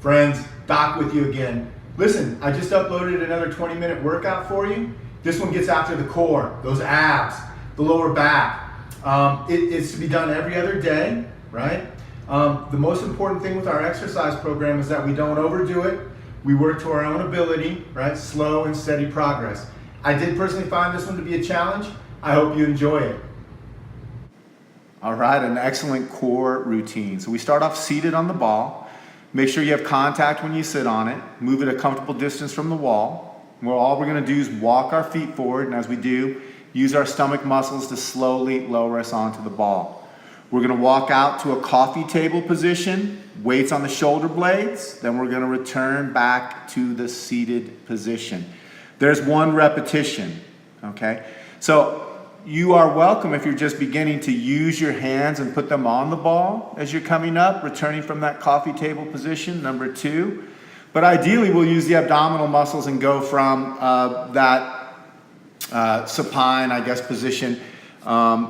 Friends, Doc with you again. Listen, I just uploaded another 20-minute workout for you. This one gets after the core, those abs, the lower back. It's to be done every other day, right? The most important thing with our exercise program is that we don't overdo it. We work to our own ability, right? Slow and steady progress. I did personally find this one to be a challenge. I hope you enjoy it. All right, an excellent core routine. So we start off seated on the ball. Make sure you have contact when you sit on it. Move it a comfortable distance from the wall. Well, all we're gonna do is walk our feet forward, and as we do, use our stomach muscles to slowly lower us onto the ball. We're gonna walk out to a coffee table position, weights on the shoulder blades, then we're gonna return back to the seated position. There's one repetition, okay? So you are welcome if you're just beginning to use your hands and put them on the ball as you're coming up, returning from that coffee table position, number 2. But ideally, we'll use the abdominal muscles and go from that supine, I guess, position,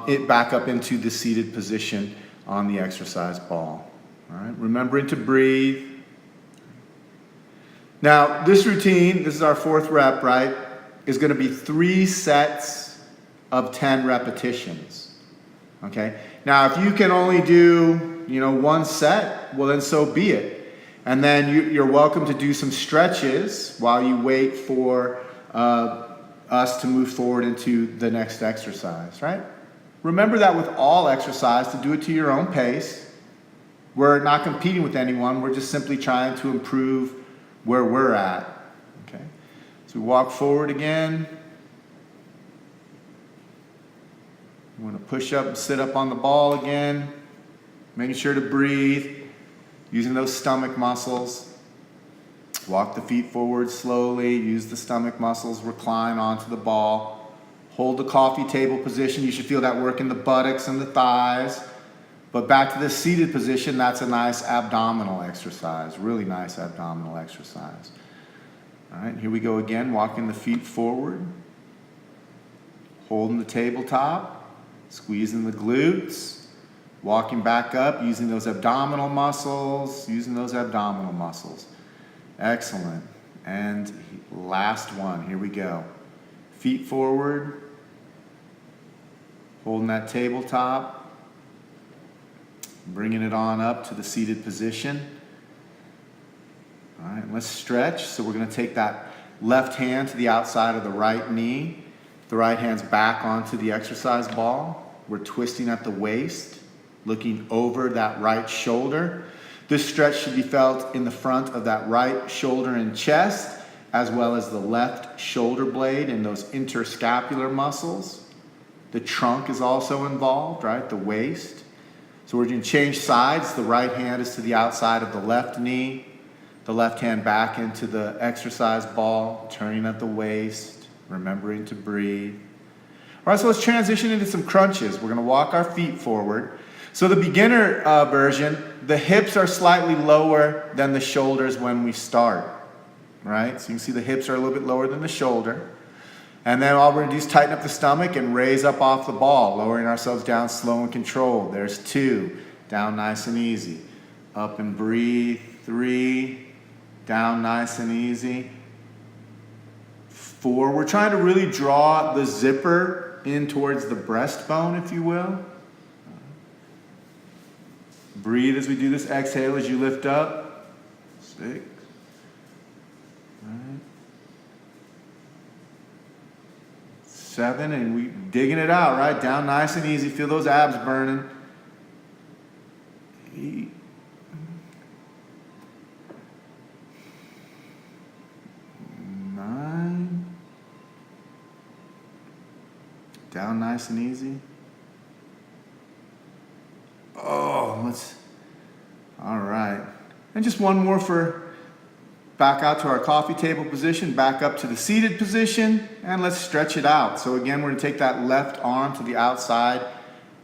it back up into the seated position on the exercise ball. All right, remembering to breathe. Now, this routine, this is our 4th rep, right, is going to be 3 sets of 10 repetitions, okay? Now, if you can only do, 1 set, well then so be it. And then you're welcome to do some stretches while you wait for us to move forward into the next exercise, right? Remember that with all exercise, to do it to your own pace. We're not competing with anyone, we're just simply trying to improve where we're at, okay? So we walk forward again. You want to push up and sit up on the ball again, making sure to breathe, using those stomach muscles. Walk the feet forward slowly, use the stomach muscles, recline onto the ball. Hold the coffee table position. You should feel that work in the buttocks and the thighs. But back to the seated position, that's a nice abdominal exercise, really nice abdominal exercise. All right, here we go again, walking the feet forward, holding the tabletop. Squeezing the glutes, walking back up, using those abdominal muscles, Excellent. And last one, here we go. Feet forward, holding that tabletop, bringing it on up to the seated position. All right, let's stretch. So we're going to take that left hand to the outside of the right knee. The right hand's back onto the exercise ball. We're twisting at the waist, looking over that right shoulder. This stretch should be felt in the front of that right shoulder and chest, as well as the left shoulder blade and those interscapular muscles. The trunk is also involved, right? The waist. So we're going to change sides. The right hand is to the outside of the left knee. The left hand back into the exercise ball, turning at the waist. Remembering to breathe. All right, so let's transition into some crunches. We're going to walk our feet forward. So the beginner version, the hips are slightly lower than the shoulders when we start, right? So you can see the hips are a little bit lower than the shoulder. And then all we're going to do is tighten up the stomach and raise up off the ball, lowering ourselves down slow and controlled. There's 2, down nice and easy. Up and breathe, 3, down nice and easy. 4, we're trying to really draw the zipper in towards the breastbone, if you will. Breathe as we do this. Exhale as you lift up. 6. Right. 7, and we digging it out, right? Down nice and easy. Feel those abs burning. 8. Down nice and easy. All right. And just one more for back out to our coffee table position, back up to the seated position, and let's stretch it out. So again, we're going to take that left arm to the outside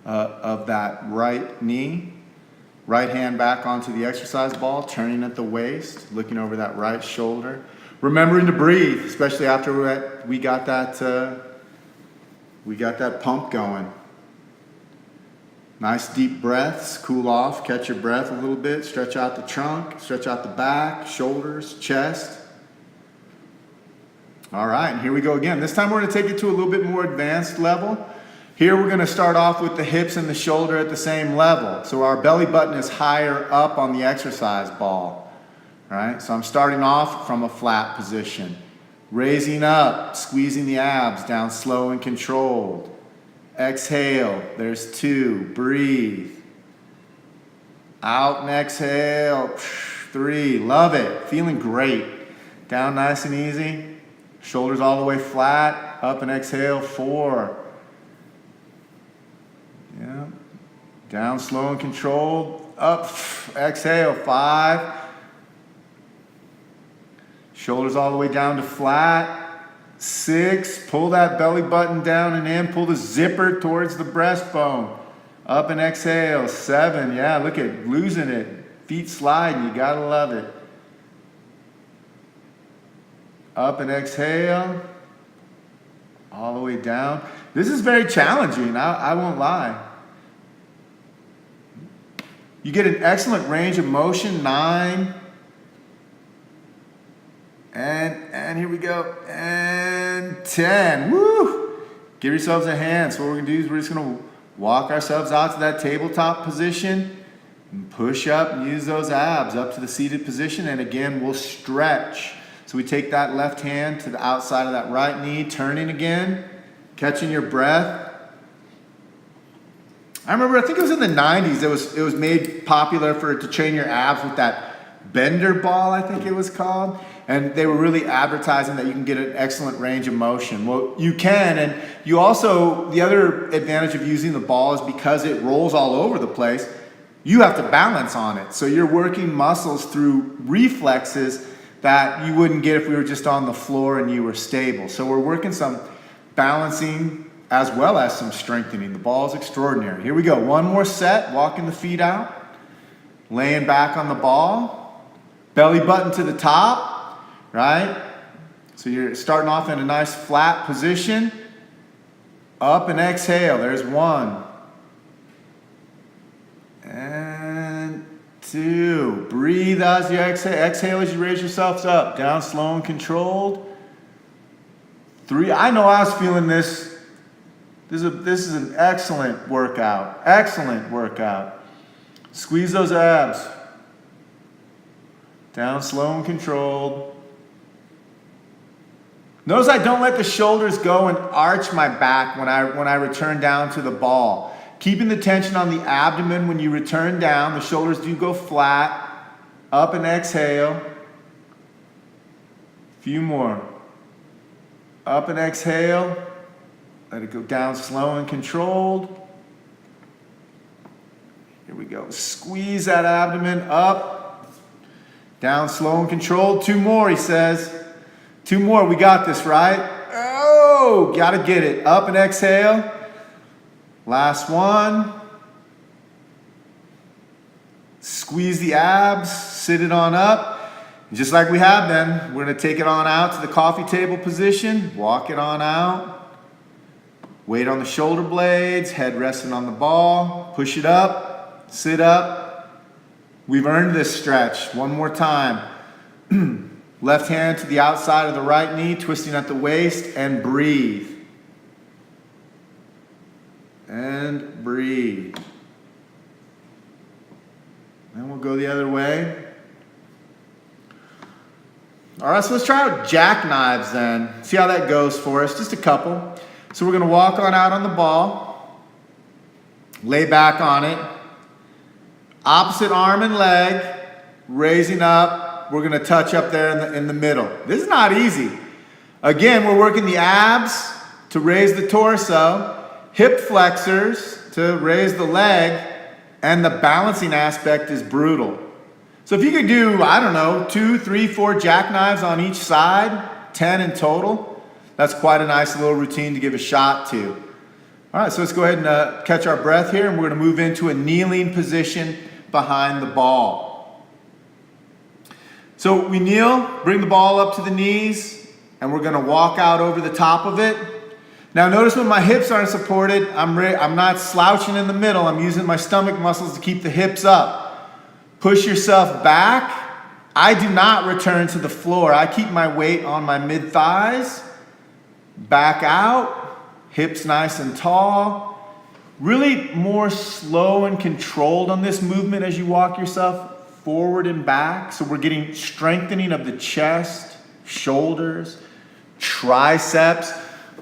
of that right knee. Right hand back onto the exercise ball, turning at the waist, looking over that right shoulder. Remembering to breathe, especially after we got that pump going. Nice deep breaths, cool off, catch your breath a little bit, stretch out the trunk, stretch out the back, shoulders, chest. All right, and here we go again. This time we're gonna take it to a little bit more advanced level. Here we're gonna start off with the hips and the shoulder at the same level. So our belly button is higher up on the exercise ball. All right, so I'm starting off from a flat position. Raising up, squeezing the abs down slow and controlled. Exhale, there's 2, breathe. Out and exhale, 3, love it, feeling great. Down nice and easy, shoulders all the way flat, up and exhale, 4. Yeah, down slow and controlled, up, exhale, 5. Shoulders all the way down to flat. 6, pull that belly button down and in, pull the zipper towards the breastbone. Up and exhale, 7, yeah, look at losing it. Feet sliding, you gotta love it. Up and exhale, all the way down. This is very challenging, I won't lie. You get an excellent range of motion, 9. And here we go, and 10, woo! Give yourselves a hand. So what we're gonna do is we're just gonna walk ourselves out to that tabletop position and push up and use those abs up to the seated position. And again, we'll stretch. So we take that left hand to the outside of that right knee, turning again, catching your breath. I remember, I think it was in the 90s, it was made popular to train your abs with that bender ball, I think it was called. And they were really advertising that you can get an excellent range of motion. Well, you can, and you also, the other advantage of using the ball is because it rolls all over the place, you have to balance on it. So you're working muscles through reflexes that you wouldn't get if we were just on the floor and you were stable. So we're working some balancing as well as some strengthening. The ball is extraordinary. Here we go, one more set, walking the feet out, laying back on the ball, belly button to the top. Right? So you're starting off in a nice flat position. Up and exhale. There's 1. And 2. Breathe as you exhale. Exhale as you raise yourselves up. Down slow and controlled. 3. I know I was feeling this. This is an excellent workout. Excellent workout. Squeeze those abs. Down slow and controlled. Notice I don't let the shoulders go and arch my back when I return down to the ball. Keeping the tension on the abdomen when you return down. The shoulders do go flat. Up and exhale. Few more. Up and exhale. Let it go down slow and controlled. Here we go. Squeeze that abdomen up. Down slow and controlled. 2 more, he says. 2 more, we got this, right? Oh, gotta get it. Up and exhale. Last one. Squeeze the abs, sit it on up. And just like we have been, we're gonna take it on out to the coffee table position, walk it on out. Weight on the shoulder blades, head resting on the ball. Push it up, sit up. We've earned this stretch. One more time. Left hand to the outside of the right knee, twisting at the waist, and breathe. And breathe. Then we'll go the other way. All right, so let's try out jackknives then. See how that goes for us, just a couple. So we're gonna walk on out on the ball, lay back on it, opposite arm and leg, raising up. We're gonna touch up there in the middle. This is not easy. Again, we're working the abs to raise the torso, hip flexors to raise the leg, and the balancing aspect is brutal. So if you could do, I don't know, 2, 3, 4 jackknives on each side, 10 in total, that's quite a nice little routine to give a shot to. All right, so let's go ahead and catch our breath here, and we're gonna move into a kneeling position behind the ball. So we kneel, bring the ball up to the knees, and we're gonna walk out over the top of it. Now notice when my hips aren't supported, I'm not slouching in the middle. I'm using my stomach muscles to keep the hips up. Push yourself back. I do not return to the floor. I keep my weight on my mid-thighs. Back out. Hips nice and tall. Really more slow and controlled on this movement as you walk yourself forward and back. So we're getting strengthening of the chest, shoulders, triceps,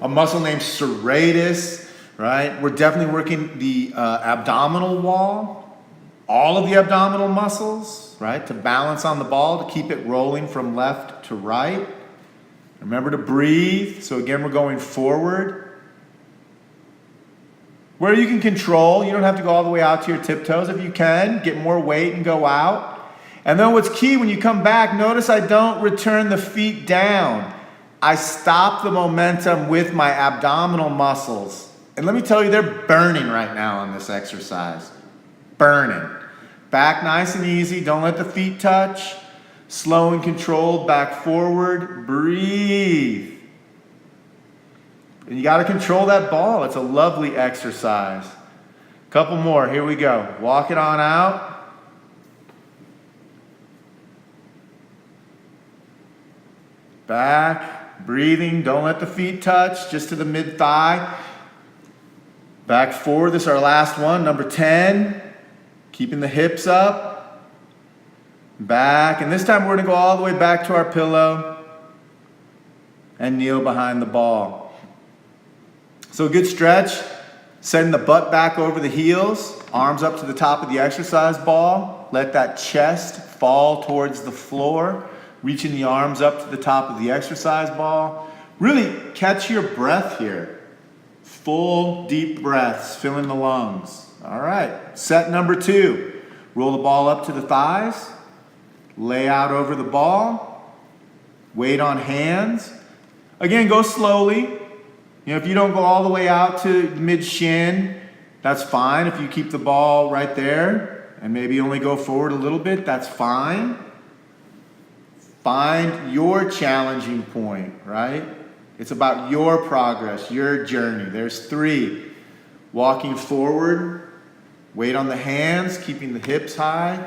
a muscle named serratus, right? We're definitely working the abdominal wall, all of the abdominal muscles, right? To balance on the ball, to keep it rolling from left to right. Remember to breathe. So again, we're going forward. Where you can control, you don't have to go all the way out to your tiptoes. If you can, get more weight and go out. And then what's key, when you come back, notice I don't return the feet down. I stop the momentum with my abdominal muscles. And let me tell you, they're burning right now on this exercise. Burning. Back nice and easy. Don't let the feet touch. Slow and controlled. Back forward. Breathe. And you got to control that ball. It's a lovely exercise. Couple more. Here we go. Walk it on out. Back. Breathing, don't let the feet touch, just to the mid-thigh. Back forward, this is our last one, number 10. Keeping the hips up. Back, and this time we're gonna go all the way back to our pillow and kneel behind the ball. So a good stretch, setting the butt back over the heels, arms up to the top of the exercise ball. Let that chest fall towards the floor. Reaching the arms up to the top of the exercise ball. Really catch your breath here. Full deep breaths, filling the lungs. All right, set number 2. Roll the ball up to the thighs. Lay out over the ball. Weight on hands. Again, go slowly. You know, if you don't go all the way out to mid-shin, that's fine. If you keep the ball right there and maybe only go forward a little bit, that's fine. Find your challenging point, right? It's about your progress, your journey. There's 3. Walking forward, weight on the hands, keeping the hips high.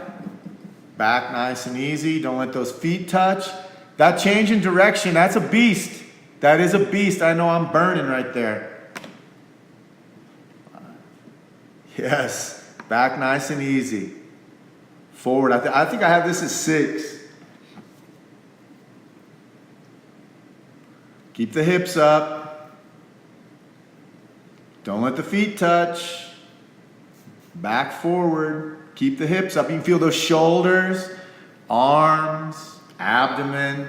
Back nice and easy. Don't let those feet touch. That change in direction, that's a beast. That is a beast. I know I'm burning right there. Yes. Back nice and easy. Forward. I think I have this as 6. Keep the hips up. Don't let the feet touch. Back forward. Keep the hips up. You can feel those shoulders, arms, abdomen.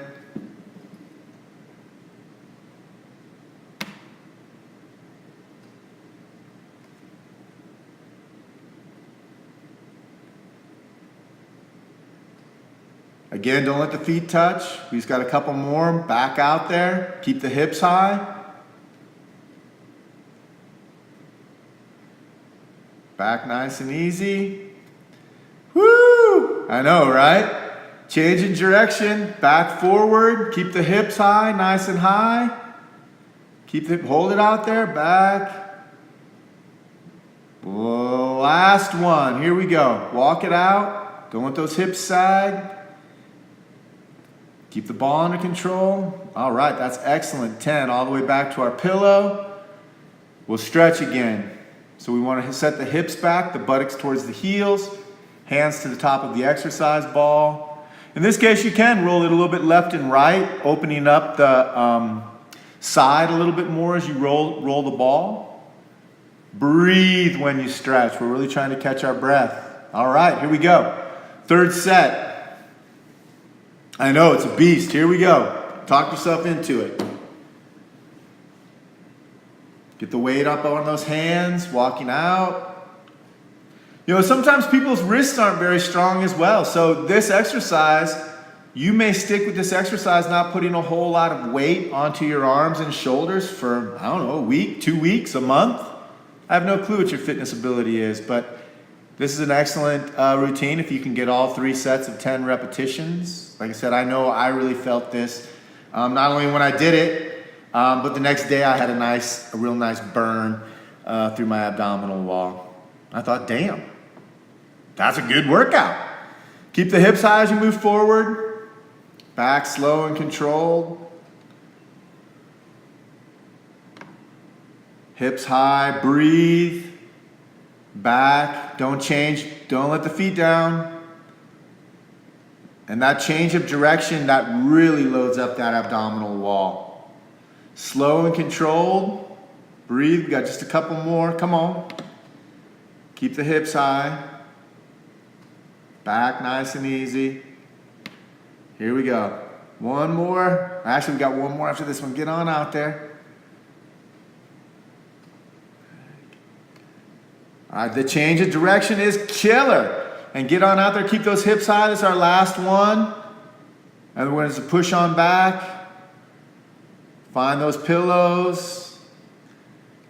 Again, don't let the feet touch. We just got a couple more. Back out there. Keep the hips high. Back nice and easy. Woo! I know, right? Change in direction. Back forward. Keep the hips high, nice and high. Hold it out there. Back. Last one. Here we go. Walk it out. Don't let those hips sag. Keep the ball under control. All right, that's excellent. 10, all the way back to our pillow. We'll stretch again. So we want to set the hips back, the buttocks towards the heels, hands to the top of the exercise ball. In this case, you can roll it a little bit left and right, opening up the side a little bit more as you roll the ball. Breathe when you stretch. We're really trying to catch our breath. All right, here we go. 3rd set. I know, it's a beast. Here we go. Talk yourself into it. Get the weight up on those hands, walking out. You know, sometimes people's wrists aren't very strong as well. So this exercise, you may stick with this exercise not putting a whole lot of weight onto your arms and shoulders for, I don't know, a week, 2 weeks, a month. I have no clue what your fitness ability is, but this is an excellent routine if you can get all 3 sets of 10 repetitions. Like I said, I know I really felt this. Not only when I did it, But the next day I had a real nice burn through my abdominal wall. I thought, damn, that's a good workout. Keep the hips high as you move forward. Back slow and controlled. Hips high, breathe. Back, don't change, don't let the feet down. And that change of direction, that really loads up that abdominal wall. Slow and controlled. Breathe, we got just a couple more, come on. Keep the hips high. Back nice and easy. Here we go. One more. Actually, we got one more after this one. Get on out there. All right, the change of direction is killer. And get on out there, keep those hips high. This is our last one. And we're going to push on back. Find those pillows.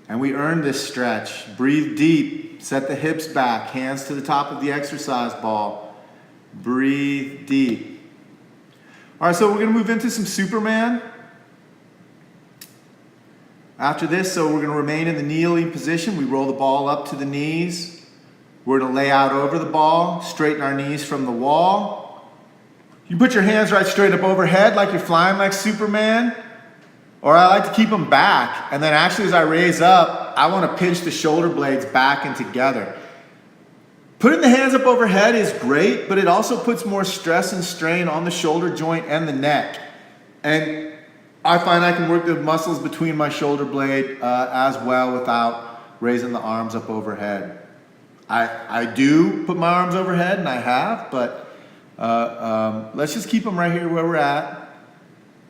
And we earned this stretch. Breathe deep. Set the hips back. Hands to the top of the exercise ball. Breathe deep. All right, so we're going to move into some Superman. After this, so we're going to remain in the kneeling position. We roll the ball up to the knees. We're going to lay out over the ball, straighten our knees from the wall. You put your hands right straight up overhead like you're flying like Superman. Or I like to keep them back. And then actually as I raise up, I want to pinch the shoulder blades back and together. Putting the hands up overhead is great, but it also puts more stress and strain on the shoulder joint and the neck. And I find I can work the muscles between my shoulder blade as well without raising the arms up overhead. I do put my arms overhead, and I have, but let's just keep them right here where we're at.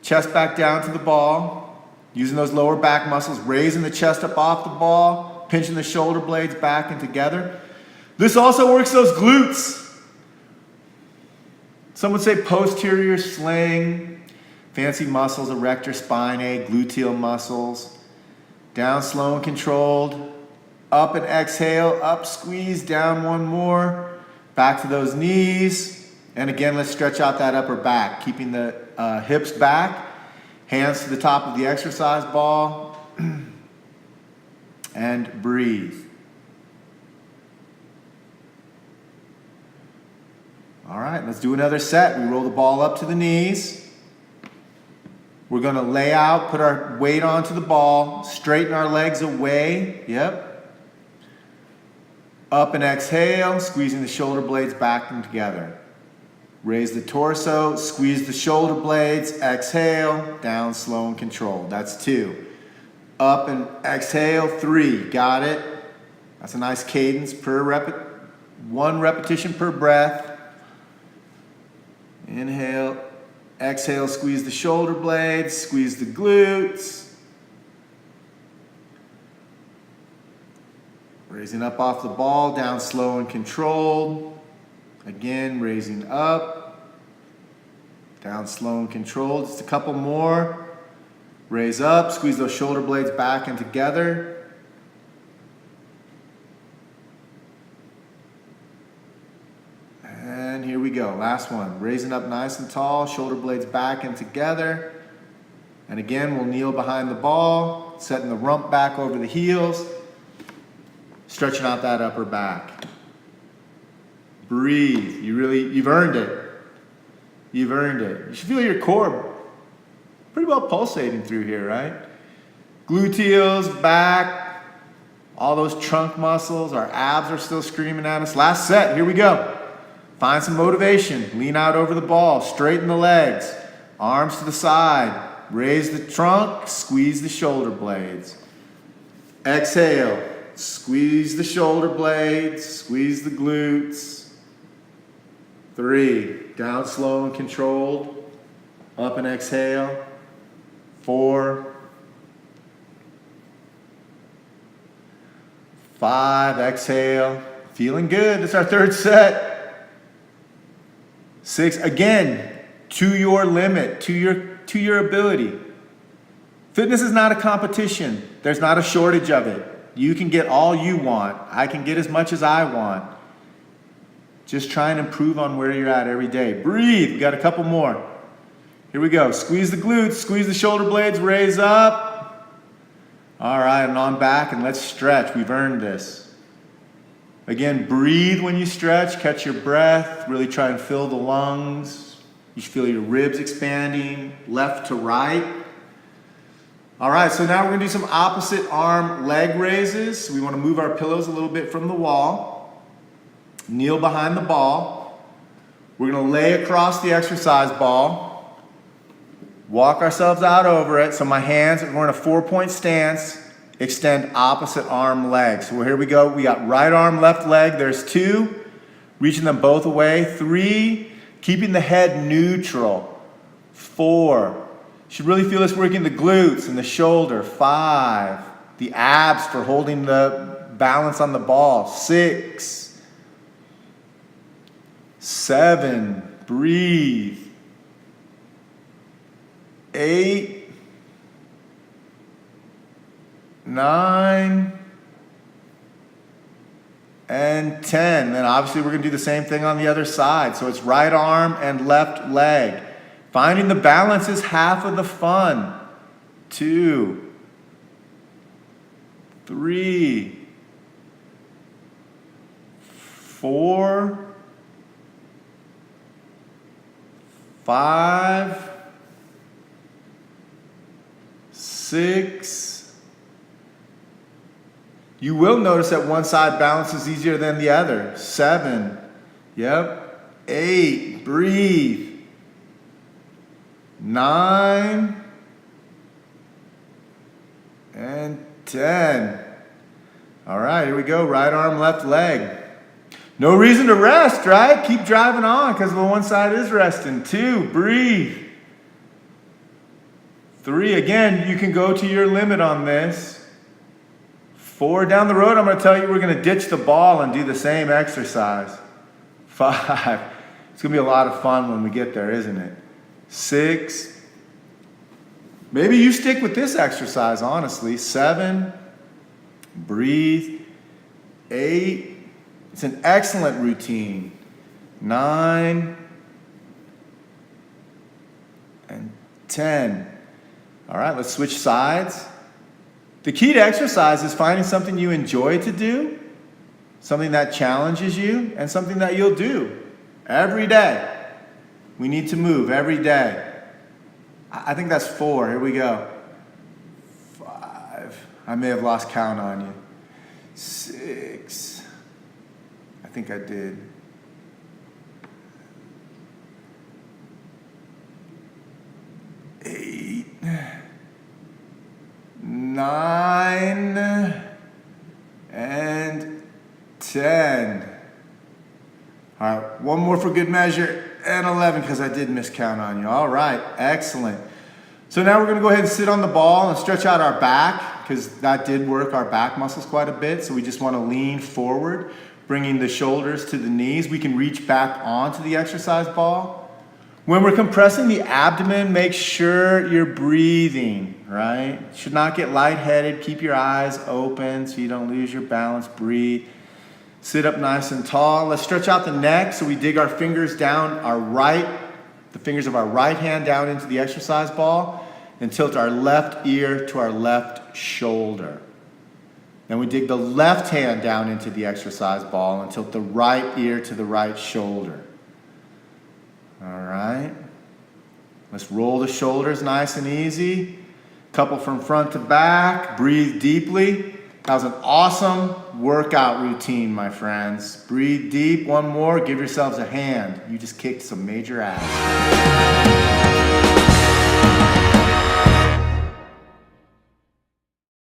Chest back down to the ball, using those lower back muscles, raising the chest up off the ball, pinching the shoulder blades back and together. This also works those glutes. Some would say posterior sling. Fancy muscles, erector spinae, gluteal muscles. Down slow and controlled. Up and exhale, up, squeeze, down one more. Back to those knees. And again, let's stretch out that upper back, keeping the hips back. Hands to the top of the exercise ball. And breathe. All right, let's do another set. We roll the ball up to the knees. We're going to lay out, put our weight onto the ball, straighten our legs away. Yep. Up and exhale, squeezing the shoulder blades back and together. Raise the torso, squeeze the shoulder blades, exhale, down slow and controlled. That's 2. Up and exhale, 3. Got it? That's a nice cadence per 1 repetition per breath. Inhale. Exhale, squeeze the shoulder blades, squeeze the glutes. Raising up off the ball, down slow and controlled. Again, raising up, down slow and controlled. Just a couple more. Raise up, squeeze those shoulder blades back and together. And here we go, last one. Raising up nice and tall, shoulder blades back and together. And again, we'll kneel behind the ball, setting the rump back over the heels, stretching out that upper back. Breathe, you've earned it. You've earned it. You should feel your core pretty well pulsating through here, right? Gluteals, back, all those trunk muscles, our abs are still screaming at us. Last set, here we go. Find some motivation. Lean out over the ball. Straighten the legs. Arms to the side. Raise the trunk. Squeeze the shoulder blades. Exhale. Squeeze the shoulder blades. Squeeze the glutes. 3. Down slow and controlled. Up and exhale. 4. 5. Exhale. Feeling good. This is our 3rd set. 6, again, to your limit, to your ability. Fitness is not a competition. There's not a shortage of it. You can get all you want. I can get as much as I want. Just try and improve on where you're at every day. Breathe. We got a couple more. Here we go. Squeeze the glutes, squeeze the shoulder blades, raise up. All right, and on back, and let's stretch. We've earned this. Again, breathe when you stretch, catch your breath, really try and fill the lungs. You should feel your ribs expanding, left to right. All right, so now we're gonna do some opposite arm leg raises. So we wanna move our pillows a little bit from the wall. Kneel behind the ball. We're gonna lay across the exercise ball. Walk ourselves out over it. So my hands, we're in a 4-point stance. Extend opposite arm leg. So here we go. We got right arm, left leg. There's 2. Reaching them both away. 3. Keeping the head neutral. 4. You should really feel this working the glutes and the shoulder. 5. The abs for holding the balance on the ball. 6. 7. Breathe. 8. 9. And 10. Then obviously we're going to do the same thing on the other side. So it's right arm and left leg. Finding the balance is half of the fun. 2. 3. 4. 5. 6. You will notice that one side balances easier than the other. 7. Yep. 8. Breathe. 9. And 10. All right, here we go. Right arm, left leg. No reason to rest, right? Keep driving on because the one side is resting. 2. Breathe. 3. Again, you can go to your limit on this. 4. Down the road, I'm going to tell you we're going to ditch the ball and do the same exercise. 5. It's going to be a lot of fun when we get there, isn't it? 6. Maybe you stick with this exercise, honestly. 7. Breathe. 8. It's an excellent routine. 9. And 10. All right, let's switch sides. The key to exercise is finding something you enjoy to do, something that challenges you, and something that you'll do every day. We need to move every day. I think that's 4. Here we go. 5. I may have lost count on you. 6. I think I did. 8. 9. And 10. All right, one more for good measure. And 11 because I did miscount on you. All right, excellent. So now we're going to go ahead and sit on the ball and stretch out our back because that did work our back muscles quite a bit. So we just want to lean forward, bringing the shoulders to the knees. We can reach back onto the exercise ball. When we're compressing the abdomen, make sure you're breathing, right? Should not get lightheaded. Keep your eyes open so you don't lose your balance. Breathe. Sit up nice and tall. Let's stretch out the neck so we dig our fingers down the fingers of our right hand down into the exercise ball and tilt our left ear to our left shoulder. Then we dig the left hand down into the exercise ball and tilt the right ear to the right shoulder. All right. Let's roll the shoulders nice and easy. Couple from front to back. Breathe deeply. That was an awesome workout routine, my friends. Breathe deep. One more. Give yourselves a hand. You just kicked some major ass.